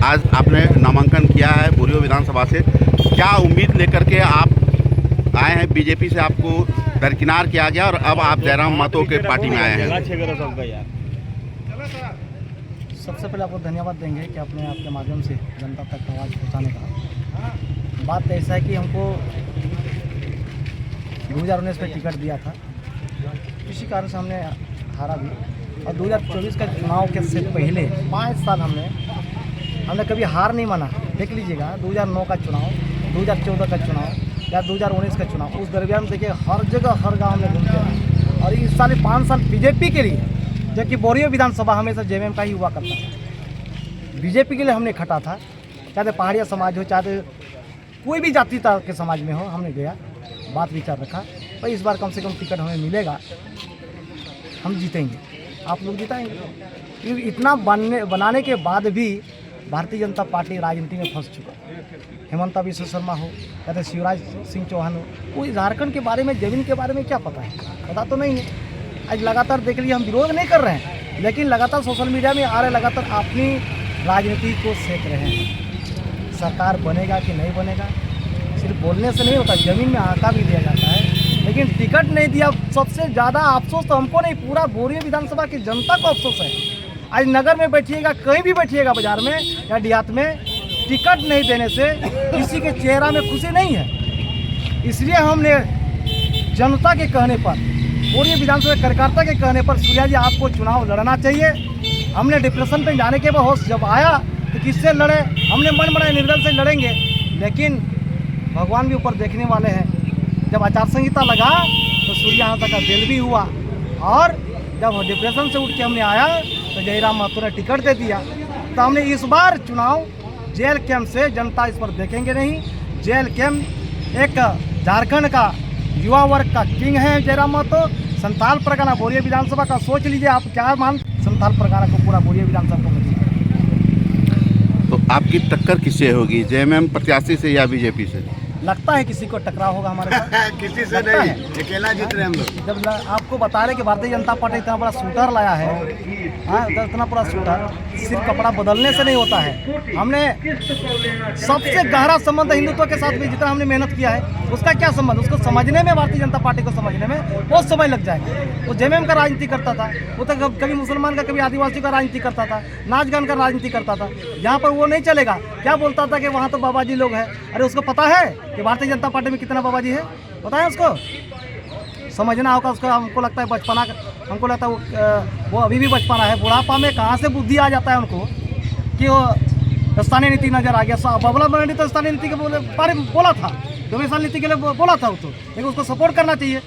आज आपने नामांकन किया है बोरियो विधानसभा से, क्या उम्मीद लेकर के आप आए हैं? बीजेपी से आपको दरकिनार किया गया और अब आप जयराम महतो के पार्टी में आए हैं। सबसे पहले आपको धन्यवाद देंगे कि आपने आपके माध्यम से जनता तक आवाज़ पहुँचाने का। बात ऐसा है कि हमको 2019 में टिकट दिया था, किसी कारण से हमने हारा भी, और 2024 का चुनाव के से पहले 5 साल हमने कभी हार नहीं माना। देख लीजिएगा 2009 का चुनाव, 2014 का चुनाव या 2019 का चुनाव, उस दरमियान देखिए हर जगह हर गांव में घूमते रहे। और इस साल 5 साल बीजेपी के लिए, जबकि बोरियो विधानसभा हमेशा जेएमएम का ही हुआ करता था, बीजेपी के लिए हमने खटा था। चाहे पहाड़िया समाज हो, चाहे कोई भी जाति के समाज में हो, हमने गया, बात विचार रखा और इस बार कम से कम टिकट हमें मिलेगा, हम जीतेंगे, आप लोग जिताएंगे। क्योंकि इतना बनाने के बाद भी भारतीय जनता पार्टी राजनीति में फंस चुका है। हेमंत बिश्व शर्मा हो या तो शिवराज सिंह चौहान हो, कोई झारखंड के बारे में, जमीन के बारे में क्या पता है? पता तो नहीं है। आज लगातार देख लीजिए, हम विरोध नहीं कर रहे हैं, लेकिन लगातार सोशल मीडिया में आ रहे, लगातार अपनी राजनीति को सेक रहे हैं। सरकार बनेगा कि नहीं बनेगा सिर्फ बोलने से नहीं होता, ज़मीन में आंका भी दिया जाता है। लेकिन टिकट नहीं दिया, सबसे ज़्यादा अफसोस तो हमको नहीं, पूरा बोरियो विधानसभा की जनता को अफसोस है। आज नगर में बैठिएगा, कहीं भी बैठिएगा, बाजार में या देहात में, टिकट नहीं देने से किसी के चेहरा में खुशी नहीं है। इसलिए हमने जनता के कहने पर, बोरियो विधानसभा कार्यकर्ता के कहने पर, सूर्या जी आपको चुनाव लड़ना चाहिए। हमने डिप्रेशन पे जाने के बाद होश जब आया तो किससे लड़े, हमने मन बनाए निर्दल से लड़ेंगे, लेकिन भगवान भी ऊपर देखने वाले हैं। जब आचार संहिता लगा तो सूर्या हाथा का दिल भी हुआ, और जब डिप्रेशन से उठ के हमने आया तो जयराम महतो ने टिकट दे दिया। तो हमने इस बार चुनाव जेल कैंप से, जनता इस पर देखेंगे नहीं। जेल कैंप एक झारखंड का युवा वर्ग का किंग है जयराम महतो। संथाल परगना बोरियो विधानसभा का सोच लीजिए आप, क्या मान संथाल परगना को पूरा बोरियो विधानसभा को मिली। तो आपकी टक्कर किससे होगी, जेएमएम प्रत्याशी से या बीजेपी से? लगता है किसी को टकराव होगा हमारे साथ। किसी से नहीं, अकेला जीत रहे हम लोग। जब आपको बता रहे कि भारतीय जनता पार्टी इतना बड़ा शूटर लाया है, हाँ, इतना बड़ा शूटर सिर्फ कपड़ा बदलने से नहीं होता है। हमने सबसे गहरा संबंध हिंदुत्व के साथ भी जितना हमने मेहनत किया है, उसका क्या संबंध, उसको समझने में, भारतीय जनता पार्टी को समझने में बहुत समय लग जाएगा। वो जेएमएम का राजनीति करता था, वो तो कभी मुसलमान का, कभी आदिवासी का राजनीति करता था, नाच गान का राजनीति करता था। यहाँ पर वो नहीं चलेगा। क्या बोलता था कि वहाँ तो बाबा जी लोग हैं। अरे उसको पता है कि भारतीय जनता पार्टी में कितना बाबा जी है, पता है उसको, समझना होगा उसको। हमको लगता है बचपना, हमको लगता है वो अभी भी बचपना है। बुढ़ापा में कहाँ से बुद्धि आ जाता है उनको कि वो स्थानीय नीति नजर आ गया। बबला बनर्जी तो स्थानीय नीति के बारे में बोला था, 2 साल नीति के लिए बोला था वो तो, लेकिन उसको सपोर्ट करना चाहिए,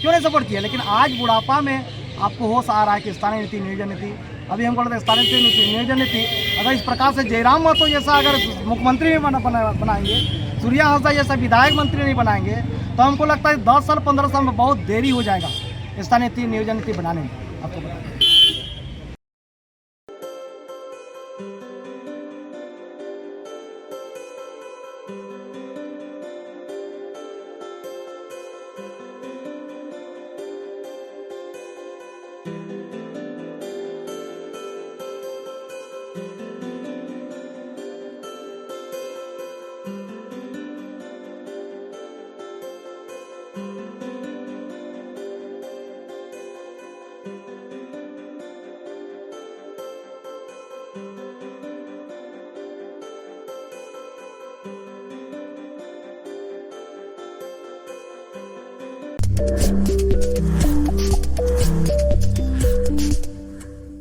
क्यों नहीं सपोर्ट किया? लेकिन आज बुढ़ापा में आपको होश आ रहा है कि स्थानीय नीति, नियोजन नीति, अभी हमको लगता है स्थानीय नीति, नियोजन नीति अगर इस प्रकार से जयराम महतो जैसा अगर मुख्यमंत्री भी बनाएंगे, सूर्या हाथा जैसा विधायक मंत्री नहीं बनाएंगे, तो हमको लगता है 10 साल 15 साल में बहुत देरी हो जाएगा स्थानीय नीति, नियोजन नीति बनाने में। आपको बता दें। you